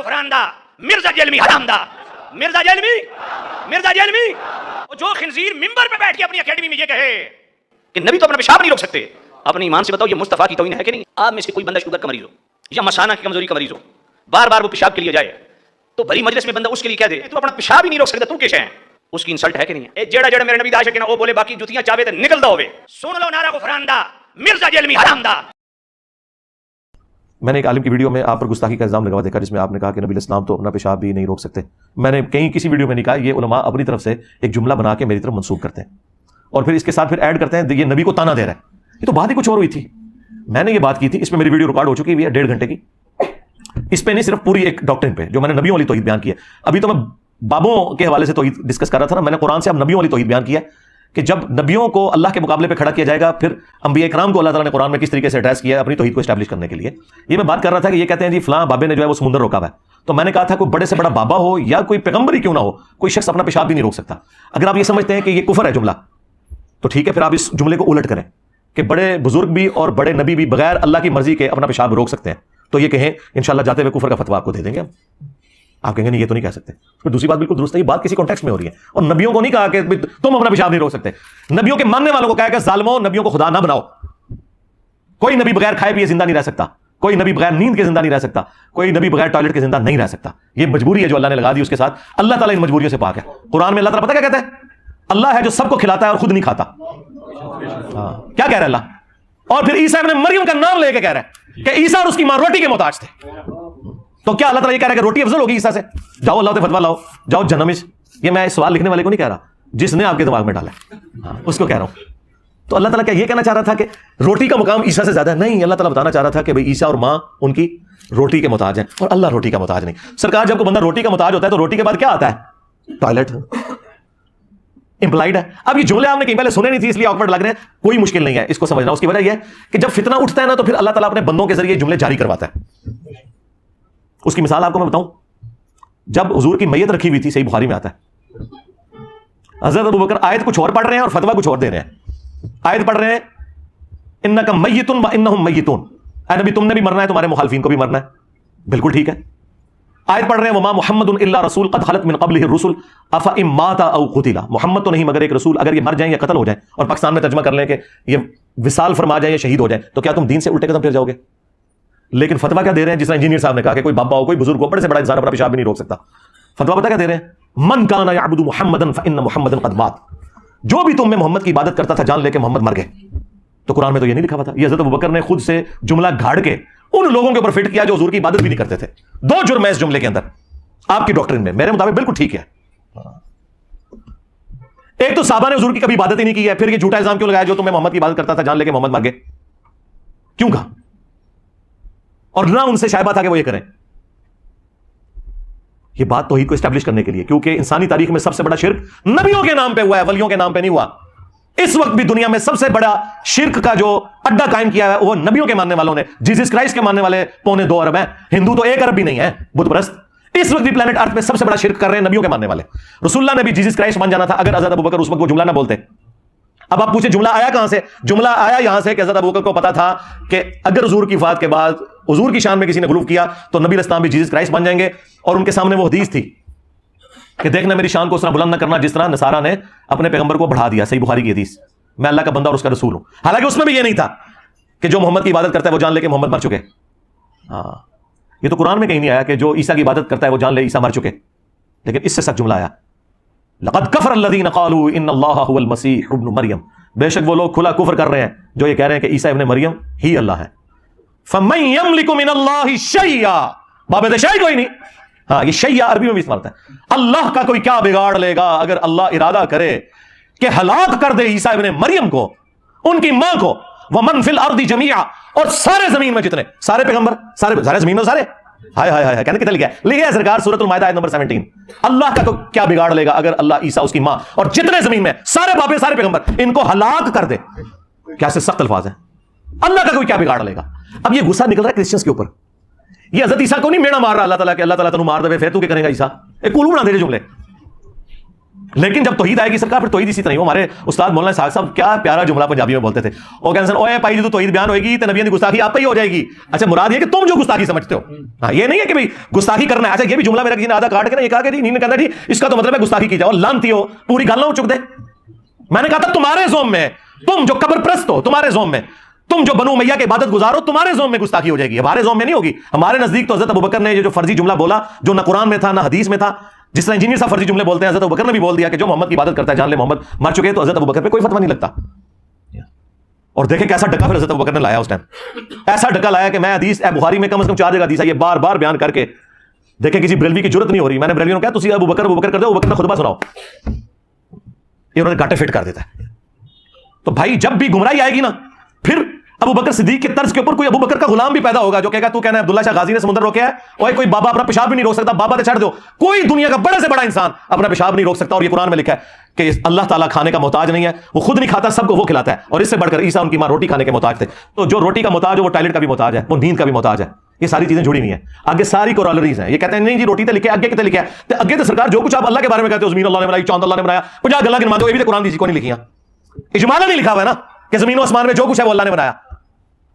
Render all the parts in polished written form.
غفران دا مرزا جیلمی حرام دا مرزا جیلمی جو خنزیر ممبر پہ بیٹھ کے اپنی اکیڈمی میں یہ کہے کہ نبی تو اپنا پیشاب نہیں روک سکتے، اپنے ایمان سے بتاؤ یہ مصطفیٰ کی توہین ہے کہ نہیں؟ آپ میں سے کوئی بندہ شوگر کا مریض ہو یا مثانہ کی کمزوری کا مریض ہو، بار بار وہ پیشاب کے لیے جائے تو بڑی مجلس میں بندہ اس کے لیے کہہ دے تو اپنا پیشاب ہی نہیں روک سکتا، تو کیسے ہیں؟ اس کی انسلٹ ہے کہ نہیں ہے؟ جیڑا میرے نبی دا عاشق ہے نا وہ بولے باقی جوتیاں چاہے تے نکل دا ہوے، سن لو نعرہ غفران دا مرزا جیلمی حرام دا۔ میں نے ایک عالم کی ویڈیو میں آپ پر گستاخی کا الزام لگوا دیکھا جس میں آپ نے کہا کہ نبی الاسلام تو اپنا پیشاب بھی نہیں روک سکتے۔ میں نے کہیں کسی ویڈیو میں نہیں کہا، یہ علماء اپنی طرف سے ایک جملہ بنا کے میری طرف منسوب کرتے ہیں اور پھر اس کے ساتھ پھر ایڈ کرتے ہیں یہ نبی کو تانا دے رہا ہے، یہ تو بات ہی کچھ اور ہوئی تھی۔ میں نے یہ بات کی تھی، اس میں میری ویڈیو ریکارڈ ہو چکی ہے 1.5 گھنٹے کی، اس پہ نہیں صرف پوری ایک ڈاکٹرن پہ جو میں نے نبیوں والی توحید بیان کی ہے۔ ابھی تو میں بابوں کے حوالے سے توحید ڈسکس کر رہا تھا نا، میں نے قرآن سے اب نبیوں والی توحید بیان کیا ہے کہ جب نبیوں کو اللہ کے مقابلے پہ کھڑا کیا جائے گا پھر انبیاء کرام کو اللہ تعالیٰ نے قرآن میں کس طریقے سے ایڈریس کیا ہے اپنی توحید کو اسٹیبلش کرنے کے لیے۔ یہ میں بات کر رہا تھا کہ یہ کہتے ہیں جی فلاں بابے نے جو ہے وہ سمندر روکا ہوا ہے، تو میں نے کہا تھا کوئی بڑے سے بڑا بابا ہو یا کوئی پیغمبر ہی کیوں نہ ہو، کوئی شخص اپنا پیشاب بھی نہیں روک سکتا۔ اگر آپ یہ سمجھتے ہیں کہ یہ کفر ہے جملہ تو ٹھیک ہے، پھر آپ اس جملے کو الٹ کریں کہ بڑے بزرگ بھی اور بڑے نبی بھی بغیر اللہ کی مرضی کے اپنا پیشاب روک سکتے ہیں، تو یہ کہیں انشاءاللہ جاتے ہوئے کفر کا فتویٰ آپ کو دے دیں گے۔ آپ کہیں گے نہیں یہ تو نہیں کہہ سکتے۔ پھر دوسری بات بالکل درست ہے، یہ بات کسی کانٹیکسٹ میں ہو رہی ہے، اور نبیوں کو نہیں کہا کہ تم اپنا پیشاب نہیں روک سکتے، نبیوں کے ماننے والوں کو کہا کہ ظالموں نبیوں کو خدا نہ بناؤ۔ کوئی نبی بغیر کھائے پیے زندہ نہیں رہ سکتا، کوئی نبی بغیر نیند کے زندہ نہیں رہ سکتا، کوئی نبی بغیر ٹوائلٹ کے زندہ نہیں رہ سکتا۔ یہ مجبوری ہے جو اللہ نے لگا دی، اس کے ساتھ اللہ تعالیٰ ان مجبوریوں سے پاک ہے۔ قرآن میں اللہ تعالیٰ پتہ کیا کہتا ہے؟ اللہ ہے جو سب کو کھلاتا ہے اور خود نہیں کھاتا۔ کیا کہہ رہا ہے اللہ؟ اور پھر عیسیٰ ابن مریم کا نام لے کے کہہ رہا ہے کہ عیسیٰ اور اس کی ماں روٹی کے محتاج تھے۔ تو کیا اللہ تعالیٰ یہ کہہ رہا ہے کہ روٹی افضل ہوگی عیسیٰ سے؟ جاؤ اللہ سے فتویٰ لاؤ، جاؤ جنمش۔ یہ میں سوال لکھنے والے کو نہیں کہہ رہا، جس نے آپ کے دماغ میں ڈالا ہے اس کو کہہ رہا ہوں۔ تو اللہ تعالیٰ کیا یہ کہنا چاہ رہا تھا کہ روٹی کا مقام عیسیٰ سے زیادہ ہے؟ نہیں، اللہ تعالیٰ بتانا چاہ رہا تھا کہ بھئی عیسیٰ اور ماں ان کی روٹی کے محتاج ہیں اور اللہ روٹی کا محتاج نہیں۔ سرکار جب کوئی بندہ روٹی کا محتاج ہوتا ہے تو روٹی کے بعد کیا آتا ہے؟ ٹوائلٹ امپلائڈ ہے۔ اب یہ جملے آپ نے کہیں پہلے سنے نہیں تھی اس لیے آکورڈ لگ رہے ہیں، کوئی مشکل نہیں ہے اس کو سمجھنا۔ اس کی وجہ یہ ہے کہ جب فتنہ اٹھتا ہے نا تو پھر اللہ تعالیٰ اپنے بندوں کے ذریعے جملے جاری کرواتا ہے۔ اس کی مثال آپ کو میں بتاؤں، جب حضور کی میت رکھی ہوئی تھی، صحیح بخاری میں آتا ہے، حضرت ابوبکر آیت کچھ اور پڑھ رہے ہیں اور فتویٰ کچھ اور دے رہے ہیں۔ آیت پڑھ رہے ہیں انک میت وانہم میتون، اے نبی تم نے بھی مرنا ہے، تمہارے مخالفین کو بھی مرنا ہے، بالکل ٹھیک ہے۔ آیت پڑھ رہے ہیں وما محمد الا رسول قد خلت من قبلہ الرسل افان مات او قتل، محمد تو نہیں مگر ایک رسول، اگر یہ مر جائیں یا قتل ہو جائیں، اور پاکستان میں ترجمہ کر لیں کہ یہ وصال فرما جائیں یا شہید ہو جائیں، تو کیا تم دین سے الٹے قدم پھر جاؤ گے؟ لیکن فتویٰ کیا دے رہے ہیں؟ جس طرح انجینئر صاحب نے کہا کہ کوئی بابا ہو، کوئی بزرگ ہو، بڑے سے بڑا انسان اپنا پیشاب بھی نہیں روک سکتا، فتویٰ پتہ کیا دے رہے ہیں؟ من کان یعبد محمدا فان محمدا قد مات، جو بھی تم میں محمد کی عبادت کرتا تھا جان لے کے محمد مر گئے۔ تو قرآن میں تو یہ نہیں لکھا ہوا تھا، یہ حضرت ابوبکر نے خود سے جملہ گھاڑ کے ان لوگوں کے اوپر فٹ کیا جو حضور کی عبادت بھی نہیں کرتے تھے۔ 2 جرم ہے اس جملے کے اندر آپ کی ڈاکٹرن میں، میرے مطابق بالکل ٹھیک ہے۔ ایک تو صحابہ نے حضور کی کبھی عبادت ہی نہیں کی ہے، پھر یہ جھوٹا الزام کیوں لگایا جو تمہیں محمد کی عبادت کرتا تھا جان لے کے محمد مر گئے؟ کیوں کہا؟ اور نہ ان سے شائبہ تھا کہ وہ یہ کریں۔ یہ بات توحید کو اسٹیبلش کرنے کے لیے، کیونکہ انسانی تاریخ میں سب سے بڑا شرک نبیوں کے نام پہ ہوا ہے، ولیوں کے نام پہ نہیں ہوا۔ اس وقت بھی دنیا میں سب سے بڑا شرک کا جو اڈا قائم کیا ہے وہ نبیوں کے ماننے والوں نے۔ جیسس کرائسٹ کے ماننے والے 2.25 ارب ہیں، ہندو تو 1 ارب بھی نہیں ہے، بت پرست۔ اس وقت بھی پلانٹ ارتھ میں سب سے بڑا شرک کر رہے ہیں نبیوں کے ماننے والے۔ رسول اللہ نے بھی جیسس کرائسٹ مان جانا تھا اگر حضرت ابوبکر اس وقت وہ جملہ نہ بولتے۔ اب آپ پوچھیں جملہ آیا کہاں سے؟ جملہ آیا یہاں سے کہ حضرت ابوبکر کو پتا تھا کہ اگر حضور کی وفات کے بعد حضور کی شان میں کسی نے غلو کیا تو نبی الاسلام بھی جیسس کرائسٹ بن جائیں گے، اور ان کے سامنے وہ حدیث تھی کہ دیکھنا میری شان کو اس طرح بلند نہ کرنا جس طرح نصارہ نے اپنے پیغمبر کو بڑھا دیا۔ صحیح بخاری کی حدیث، میں اللہ کا بندہ اور اس کا رسول ہوں۔ حالانکہ اس میں بھی یہ نہیں تھا کہ جو محمد کی عبادت کرتا ہے وہ جان لے کہ محمد مر چکے۔ یہ تو قرآن میں کہیں نہیں آیا کہ جو عیسیٰ کی عبادت کرتا ہے وہ جان لے عیسیٰ مر چکے، لیکن اس سے سچ جملہ آیا لقد کفر الذین قالوا ان اللہ هو المسیح ابن مریم، بے شک وہ لوگ کھلا کفر کر رہے ہیں جو یہ کہہ رہے ہیں کہ عیسیٰ ابن مریم ہی اللہ ہے۔ فمن یملک من اللہ شیئا، باب شیء کوئی نہیں۔ یہ شیء عربی میں بھی استعمال ہوتا ہے۔ اللہ کا کوئی کیا بگاڑ لے گا اگر اللہ ارادہ کرے کہ ہلاک کر دے عیسیٰ ابن مریم کو، ان کی ماں کو، ومن فی الارض جميعا، اور سارے زمین میں جتنے سارے پیغمبر، سارے زمین میں سارے، ہائے ہائے ہائے کہنے کتنے لکھا ہے؟ لکھا ہے سرکار سورۃ المائدہ آیت نمبر 17، اللہ کا کیا بگاڑ لے گا اگر اللہ عیسیٰ اس کی ماں اور جتنے زمین میں سارے بابے سارے پیغمبر ان کو ہلاک کر دے۔ کیا سے سخت الفاظ ہیں، اللہ کا کوئی کیا بگاڑ لے گا۔ اب یہ غصہ نکل رہا ہے کرسچنس کے اوپر، یہ حضرت عیسیٰ کو نہیں میڑا مار رہا اللہ تعالیٰ کہ اللہ تعالیٰ تنوں مار دے پھر تو کیا کرے گا عیسیٰ، ایک کولو بنا دے رہے جملے۔ لیکن جب توحید آئے گی سرکار پھر توحید اسی طرح. وہ ہمارے استاد مولانا اسحاق صاحب کیا پیارا جملہ پنجابی میں بولتے تھے, وہ کہتے ہیں اوے بھائی جی تو توحید بیان ہوئے گی تو نبیوں کی گستاخی آپ پہ ہی ہو جائے گی. اچھا مراد یہ کہ تم جو گستاخی سمجھتے ہو, ہاں یہ نہیں ہے کہ بھائی گستاخی کرنا ہے. اچھا یہ بھی جملہ میرا کسی نے آدھا کاٹ کے نا یہ کہا کہ نہیں کہتا ٹھیک اس کا تو مطلب ہے گستاخی کی جاؤ, لانتی ہو, پوری گل نہ چک دے. میں نے کہا تھا تمہارے زوم میں, تم جو قبر پرست ہو تمہارے زوم میں, تم جو بنو امیہ کے عبادت گزارو تمہارے زوم میں گستاخی ہو جائے گی, ہمارے زوم میں نہیں ہوگی. ہمارے نزدیک تو حضرت ابوبکر نے یہ جو فرضی جملہ بولا جو نہ قرآن میں تھا نہ حدیث میں تھا, جس طرح انجینئر صاحب فرضی جملے بولتے ہیں, حضرت ابوبکر نے بھی بول دیا کہ جو محمد کی عبادت کرتا ہے جان لے محمد مر چکے, تو حضرت ابوبکر پہ کوئی فتویٰ نہیں لگتا. اور دیکھیں کیسا ڈکا پھر حضرت ابوبکر نے لایا اس ٹائم, ایسا ڈکا لایا کہ میں حدیث بخاری میں کم از کم 4 جگہ حدیث ہے یہ بار بار بیان کر کے دیکھیں کسی بریلوی کی جرت نہیں ہو رہی. میں نے بریلویوں کو کہا تسی ابوبکر کر دو, ابوبکر نے خطبہ سناؤ, یہ انہوں نے گاٹے فٹ کر دیتا ہے. تو بھائی جب بھی گمراہی آئے گی نا پھر ابو بکر صدیق کے طرز کے اوپر کوئی ابو بکر کا غلام بھی پیدا ہوگا جو کہے گا تو کہنا ہے عبداللہ شاہ غازی نے سمندر روکا ہے, اور کوئی بابا اپنا پیشاب بھی نہیں روک سکتا, بابا تے چھڑ دو. کوئی دنیا کا بڑے سے بڑا انسان اپنا پیشاب نہیں روک سکتا, اور یہ قرآن میں لکھا ہے کہ اللہ تعالیٰ کھانے کا محتاج نہیں ہے, وہ خود نہیں کھاتا, سب کو وہ کھلاتا ہے. اور اس سے بڑھ کر عیسیٰ ان کی ماں روٹی کھانے کے محتاج تھے. تو جو روٹی کا محتاج ہے وہ ٹوائلٹ کا بھی محتاج ہے, وہ نیند کا بھی محتاج ہے. یہ ساری چیزیں جڑی ہوئی ہیں, آگے ساری کورالریز ہیں. یہ کہتے ہیں نہیں جی روٹی تے لکھے, آگے کتے لکھا ہے, اگے تو سرکار جو کچھ آپ اللہ کے بارے میں کہتے ہو زمین اللہ نے بنائی, چاند اللہ نے بنایا, 50 گلاں گنوا دو, یہ بھی تو قرآن کی کو نہیں لکھی ہیں, اجمالا نہیں لکھا ہوا ہے نا کہ زمین و آسمان میں جو کچھ ہے وہ اللہ نے بنایا.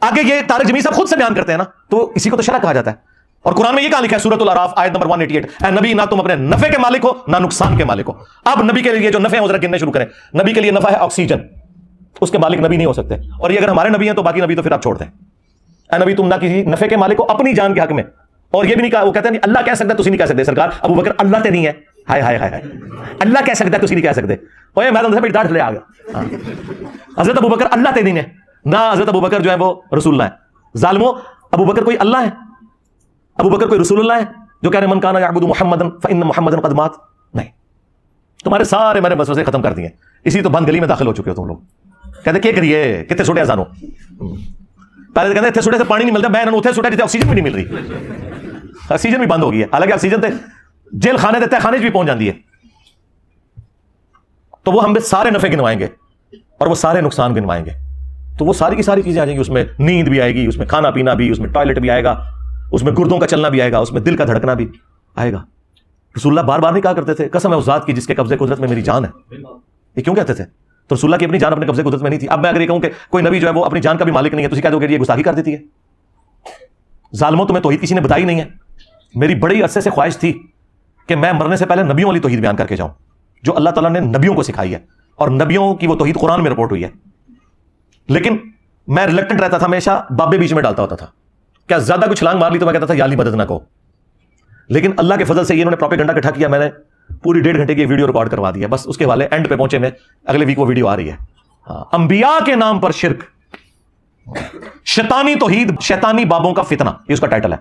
آگے یہ طارق جمیل صاحب خود سے بیان کرتے ہیں نا, تو اسی کو تو شرع کہا جاتا ہے. اور قرآن میں یہ کہا لکھا ہے سورۃ الاعراف آیت نمبر 188, اے نبی نہ تم اپنے نفع کے مالک ہو نہ نقصان کے مالک ہو. اب نبی کے لیے جو نفع ہے وہ ذرا گننے شروع کریں. نبی کے لیے نفع ہے آکسیجن, اس کے مالک نبی نہیں ہو سکتے, اور یہ اگر ہمارے نبی ہیں تو باقی نبی تو پھر آپ چھوڑ دیں. اے نبی تم نہ کسی نفع کے مالک ہو اپنی جان کے حق میں, اور یہ بھی نہیں کہا, وہ کہتے ہیں اللہ کہہ سکتا ہے تسی نہیں کہہ سکتے. سرکار ابو بکر اللہ تے نہیں ہے, ہائے ہائے ہائے اللہ کہہ سکتا ہے تسی نہیں کہہ سکتے. اوے میں تو ڈانٹ لے آ گیا. حضرت ابو بکر اللہ تے نہیں ہے نہ حضرت ابو بکر جو ہے وہ رسول اللہ ہے. ظالمو ابو بکر کوئی اللہ ہے, ابو بکر کوئی رسول اللہ ہے جو کہہ رہے من کان یعبد محمدا فان محمدا قد مات؟ نہیں. تمہارے سارے میں نے وسوسے ختم کر دیے, اسی تو بند گلی میں داخل ہو چکے ہو تم لوگ. کہتے کیا کریے کتنے سوٹے ازانو, پہلے کہتے اتنے سوٹے سے پانی نہیں ملتا, میں اتنے سوٹے جتنے آکسیجن بھی نہیں مل رہی, آکسیجن بھی بند ہو گئی ہے. حالانکہ آکسیجن تے جیل خانے دیتے خانے بھی پہنچ جاتی ہے. تو وہ ہم سارے نفع گنوائیں گے اور وہ سارے نقصان گنوائیں گے, تو وہ ساری کی ساری چیزیں آ جائیں گی. اس میں نیند بھی آئے گی, اس میں کھانا پینا بھی, اس میں ٹوائلٹ بھی آئے گا, اس میں گردوں کا چلنا بھی آئے گا, اس میں دل کا دھڑکنا بھی آئے گا. رسول اللہ بار بار نہیں کہا کرتے تھے قسم ہے اس ذات کی جس کے قبضے قدرت میں میری جان ہے. یہ کیوں کہتے تھے؟ تو رسول اللہ کی اپنی جان اپنے قبضے قدرت میں نہیں تھی. اب میں اگر یہ کہوں کہ کوئی نبی جو ہے وہ اپنی جان کا بھی مالک نہیں ہے, تو کہہ دو کہ یہ گستاخی کر دیتی ہے. ظالموں تمہیں توحید کسی نے بتائی نہیں ہے. میری بڑی عرصے سے خواہش تھی کہ میں مرنے سے پہلے نبیوں والی توحید بیان کر کے جاؤں جو اللہ تعالیٰ نے نبیوں کو سکھائی ہے, اور نبیوں کی وہ توحید قرآن میں رپورٹ ہوئی ہے. لیکن میں ریلیکٹنٹ رہتا تھا, ہمیشہ بابے بیچ میں ڈالتا ہوتا تھا. کیا زیادہ کچھ چھلانگ مار لی تو میں کہتا تھا یا علی مدد نہ کو. لیکن اللہ کے فضل سے یہ انہوں نے پروپیگنڈا اکٹھا کیا, میں نے پوری 1.5 گھنٹے کی ویڈیو ریکارڈ کروا دیا. بس اس کے والے اینڈ پہ پہنچے میں, اگلے ویک وہ ویڈیو آ رہی ہے. انبیاء کے نام پر شرک, شیطانی توحید, شیطانی بابوں کا فتنہ, یہ اس کا ٹائٹل ہے.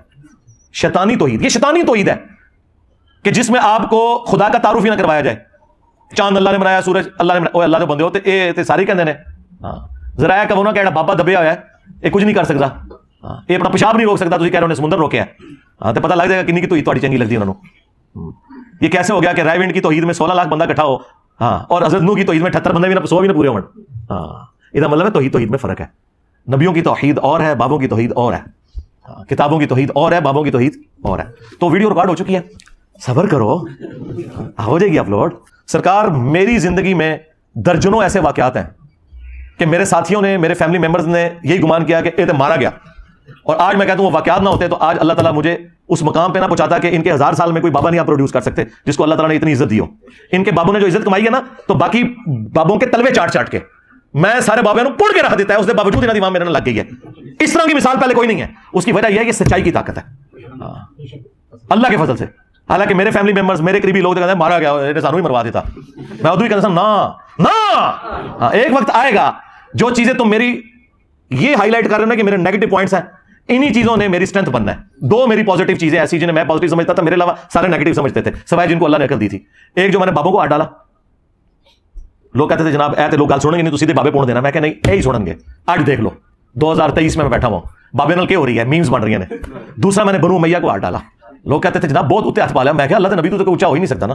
شیطانی توحید, یہ شیطانی توحید ہے کہ جس میں آپ کو خدا کا تعارف ہی نہ کروایا جائے. چاند اللہ نے بنایا, سورج اللہ نے بنایا, اللہ نے بندے ہوتے اے ساری کہندے نے. ہاں ذرا کہ وہ نہ کہنا بابا دبیا ہوا ہے یہ کچھ نہیں کر سکتا, یہ اپنا پیشاب نہیں روک سکتا, تسی کہہ رہے ہو نے سمندر روکے ہے. ہاں تو پتہ لگ جائے گا کنی کی توحید تھوڑی چنگی لگتی ہے انہوں نے. یہ کیسے ہو گیا کہ رائے ونڈ کی توحید میں 16 لاکھ بندہ اکٹھا ہو, ہاں, اور حضرت نوح کی توحید میں 78 بندے بھی نہ 100 بھی نہ پورے ہوں. ہاں یہ مطلب ہے توحید میں فرق ہے. نبیوں کی توحید اور ہے, بابوں کی توحید اور ہے, کتابوں کی توحید اور ہے, بابوں کی توحید اور ہے. تو ویڈیو ریکارڈ ہو چکی ہے, صبر کرو ہو جائے گی اپلوڈ. سرکار میری زندگی میں درجنوں ایسے واقعات ہیں کہ میرے ساتھیوں نے, میرے فیملی ممبرز نے یہی گمان کیا کہ یہ تو مارا گیا, اور آج میں کہتا ہوں وہ واقعات نہ ہوتے تو آج اللہ تعالیٰ مجھے اس مقام پہ نہ پہنچاتا کہ ان کے 1000 سال میں کوئی بابا نہیں آپ پروڈیوس کر سکتے جس کو اللہ تعالیٰ نے اتنی عزت دی ہو. ان کے بابوں نے جو عزت کمائی ہے نا, تو باقی بابوں کے تلوے چاٹ چاٹ کے میں سارے بابوں پڑ کے رکھ دیتا ہے, اس کے باوجود انہیں دیوان میرے لگ گئی ہے. اس طرح کی مثال پہلے کوئی نہیں ہے. اس کی وجہ یہ ہے کہ سچائی کی طاقت ہے اللہ کے فضل سے. حالانکہ میرے فیملی ممبرز, میرے قریبی لوگ کہتے ہیں مارا گیا, سانو ہی مروا دیتا. میں ادھر ہی کہتا ہوں نا, ایک وقت آئے گا جو چیزیں تم میری یہ ہائی لائٹ کر رہے ہو نا کہ میرے نیگیٹو پوائنٹس ہیں, انہی چیزوں نے میری اسٹرینتھ بننا ہے. 2 میری پازیٹیو چیزیں ایسی جنہیں میں پازیٹیو سمجھتا تھا, میرے علاوہ سارے نیگیٹو سمجھتے تھے, سوائے جن کو اللہ نے عقل دی تھی. ایک جو میں نے بابوں کو ہاتھ ڈالا, لوگ کہتے تھے جناب اے تے لوگ گل سنیں گے نہیں تو سیدھے بابے پون دینا. میں کہ نہیں اے ہی سنیں گے. آج دیکھ لو 2023 میں بیٹھا ہوں, بابے نال کیا ہو رہی ہے, میمز بن رہی ہیں. دوسرا میں نے بنو امیہ کو ہاتھ ڈالا, لوگ کہتے تھے جناب بہت اتنے ہاتھ پا لیا. میں کہ اللہ کے نبی تو اونچا ہو ہی نہیں سکتا نا.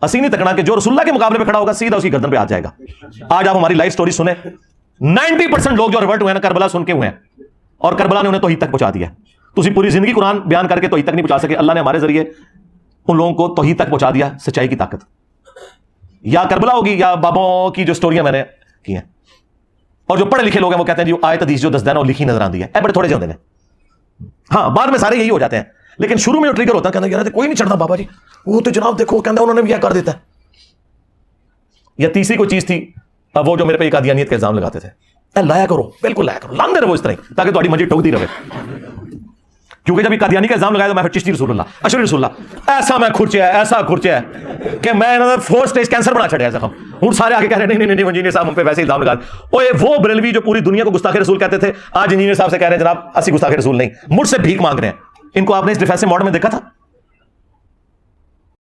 اسی نہیں تکنا کہ جو رسول اللہ کے مقابلے پہ کھڑا ہوگا سیدھا اس کی گردن پہ آ جائے گا. آج آپ ہماری لائف سٹوری سنیں, 90% لوگ جو ریورٹ ہوئے ہیں نا کربلا سن کے ہوئے ہیں, اور کربلا نے انہیں توحید تک پہنچا دیا. تو پوری زندگی قرآن بیان کر کے توحید تک نہیں پہنچا سکے. اللہ نے ہمارے ذریعے ان لوگوں کو توحید تک پہنچا دیا سچائی کی طاقت. یا کربلا ہوگی یا بابوں کی جو سٹوریاں میں نے کی ہیں. اور جو پڑھے لکھے لوگ ہیں وہ کہتے ہیں جی آیت حدیث جو دس دین اور لکھی نظر آتی ہے, بڑے تھوڑے سے ہوتے ہیں. ہاں بعد میں سارے یہی ہو جاتے ہیں, لیکن شروع میں جو ٹریگر ہوتا ہے کہتے ہیں کوئی نہیں چڑھتا بابا جی, وہ تو جناب دیکھو کہتے ہیں انہوں نے بھی یہ کر دیتا ہے. یا تیسری کوئی چیز تھی وہ جو میرے پہ قادیانیت کا الزام لگاتے تھے, لایا کرو, بالکل لایا کرو, لاندے رہو اس طرح تاکہ تمہاری منجی ٹوکتی رہے. کیونکہ جب یہ قادیانی کا الزام لگایا تو میں پھر چشتی رسول اللہ, اشرف رسول اللہ, ایسا میں کھرچیا ہے, ایسا کھرچیا ہے کہ میں 4 سٹیج کینسر بنا چھڑیا زخم. ہوں سارے آگے کہہ رہے ہیں نہیں انجینئر صاحب ہم پہ ویسے الزام لگا. وہ بریلوی جو پوری دنیا کو گستاخ رسول کہتے تھے, آج انجینئر صاحب سے کہہ رہے ہیں جناب اسی گستاخ رسول نہیں, مجھ سے بھیک مانگ رہے ہیں. ان کو آپ نے اس ڈیفینسو موڈ میں دیکھا تھا؟